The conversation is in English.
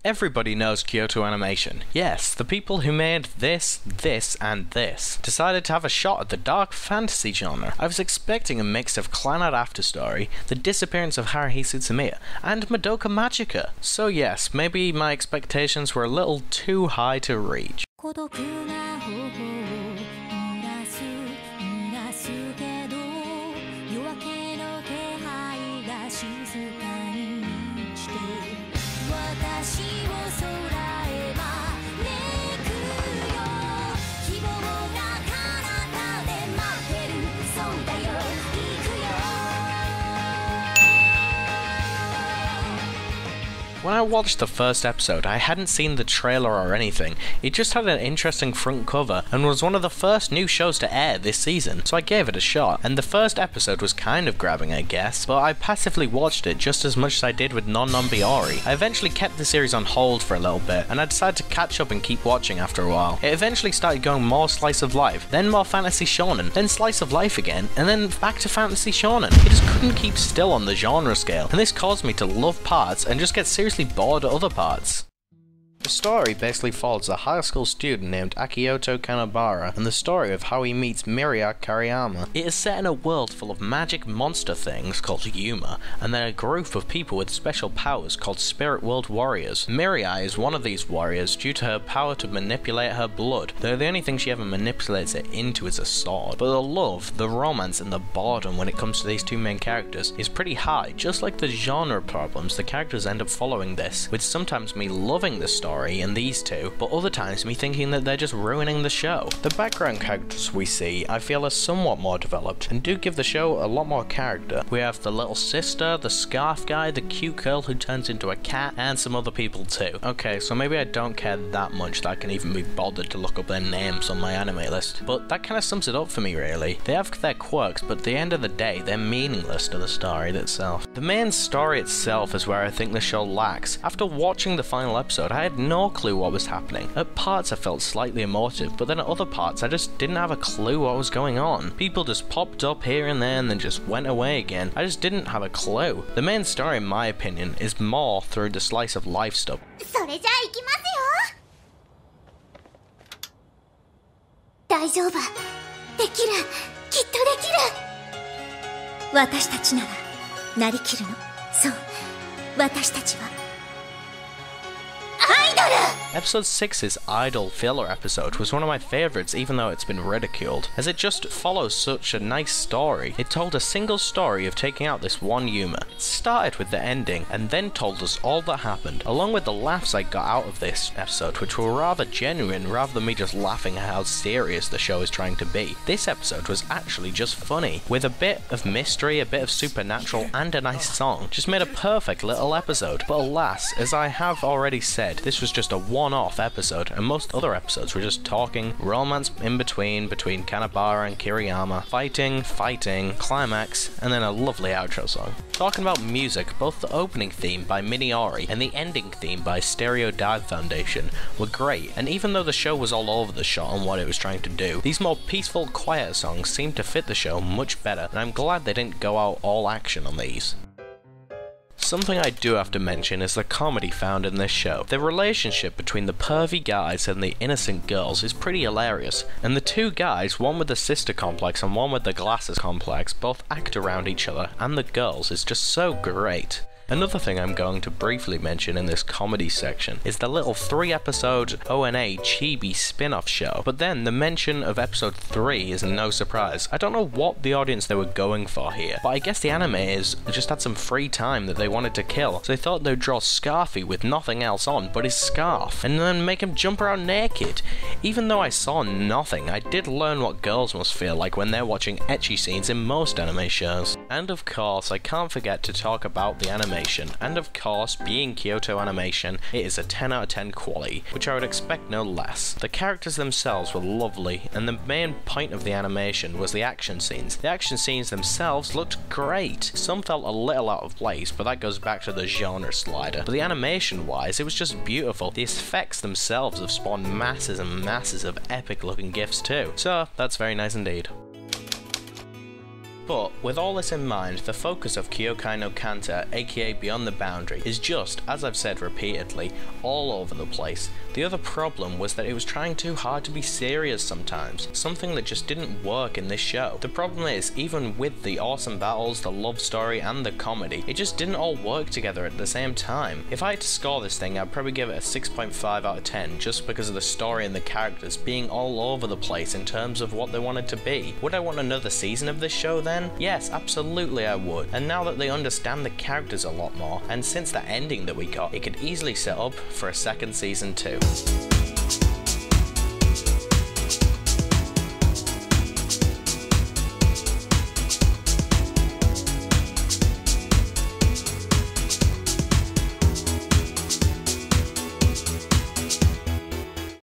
Everybody knows Kyoto Animation. Yes, the people who made this, and this decided to have a shot at the dark fantasy genre. I was expecting a mix of Clannad Afterstory, the disappearance of Haruhi Suzumiya, and Madoka Magica. So yes, maybe my expectations were a little too high to reach. When I watched the first episode, I hadn't seen the trailer or anything. It just had an interesting front cover and was one of the first new shows to air this season, so I gave it a shot. And the first episode was kind of grabbing, I guess, but I passively watched it just as much as I did with Non Non Biyori. I eventually kept the series on hold for a little bit, and I decided to catch up and keep watching after a while. It eventually started going more slice of life, then more fantasy shonen, then slice of life again, and then back to fantasy shonen. It just couldn't keep still on the genre scale, and this caused me to love parts and just get seriously bored at other parts. The story basically follows a high school student named Akioto Kanabara and the story of how he meets Miria Kariyama. It is set in a world full of magic monster things called Yuma, and then a group of people with special powers called Spirit World Warriors. Miria is one of these warriors due to her power to manipulate her blood, though the only thing she ever manipulates it into is a sword. But the love, the romance, and the boredom when it comes to these two main characters is pretty high. Just like the genre problems, the characters end up following this, with sometimes me loving the story and these two, but other times me thinking that they're just ruining the show. The background characters we see I feel are somewhat more developed and do give the show a lot more character. We have the little sister, the scarf guy, the cute girl who turns into a cat, and some other people too. Okay, so maybe I don't care that much that I can even be bothered to look up their names on my anime list, but that kind of sums it up for me really. They have their quirks, but at the end of the day they're meaningless to the story itself. The main story itself is where I think the show lacks. After watching the final episode I had no clue what was happening. At parts I felt slightly emotive, but then at other parts I just didn't have a clue what was going on. People just popped up here and there and then just went away again. I just didn't have a clue. The main story in my opinion is more through the slice of life stuff. それじゃあ行きますよ。大丈夫。できる。きっとできる。私たちならなりきるの。そう。私たちは Episode 6's Idol filler episode was one of my favourites even though it's been ridiculed, as it just follows such a nice story. It told a single story of taking out this one Yuma. It started with the ending and then told us all that happened, along with the laughs I got out of this episode, which were rather genuine rather than me just laughing at how serious the show is trying to be. This episode was actually just funny, with a bit of mystery, a bit of supernatural, and a nice song. Just made a perfect little episode. But alas, as I have already said, this was just a one-off episode, and most other episodes were just talking, romance in between Kanabara and Kiriyama, fighting, climax, and then a lovely outro song. Talking about music, both the opening theme by Miniori and the ending theme by Stereo Dive Foundation were great, and even though the show was all over the shop on what it was trying to do, these more peaceful, quieter songs seemed to fit the show much better, and I'm glad they didn't go out all action on these. Something I do have to mention is the comedy found in this show. The relationship between the pervy guys and the innocent girls is pretty hilarious, and the two guys, one with the sister complex and one with the glasses complex, both act around each other, and the girls is just so great. Another thing I'm going to briefly mention in this comedy section is the little 3-episode ONA chibi spin-off show, but then the mention of episode 3 is no surprise. I don't know what the audience they were going for here, but I guess the animators just had some free time that they wanted to kill, so they thought they'd draw Scarfy with nothing else on but his scarf, and then make him jump around naked. Even though I saw nothing, I did learn what girls must feel like when they're watching ecchi scenes in most anime shows. And of course, I can't forget to talk about the animation, and of course, being Kyoto Animation, it is a 10 out of 10 quality, which I would expect no less. The characters themselves were lovely, and the main point of the animation was the action scenes. The action scenes themselves looked great. Some felt a little out of place, but that goes back to the genre slider. But the animation wise, it was just beautiful. The effects themselves have spawned masses and masses of epic looking gifs too. So, that's very nice indeed. But with all this in mind, the focus of Kyoukai no Kanta, aka Beyond the Boundary, is just, as I've said repeatedly, all over the place. The other problem was that it was trying too hard to be serious sometimes, something that just didn't work in this show. The problem is, even with the awesome battles, the love story, and the comedy, it just didn't all work together at the same time. If I had to score this thing, I'd probably give it a 6.5 out of 10, just because of the story and the characters being all over the place in terms of what they wanted to be. Would I want another season of this show then? Yes, absolutely I would. And now that they understand the characters a lot more, and since that ending that we got, it could easily set up for a second season too.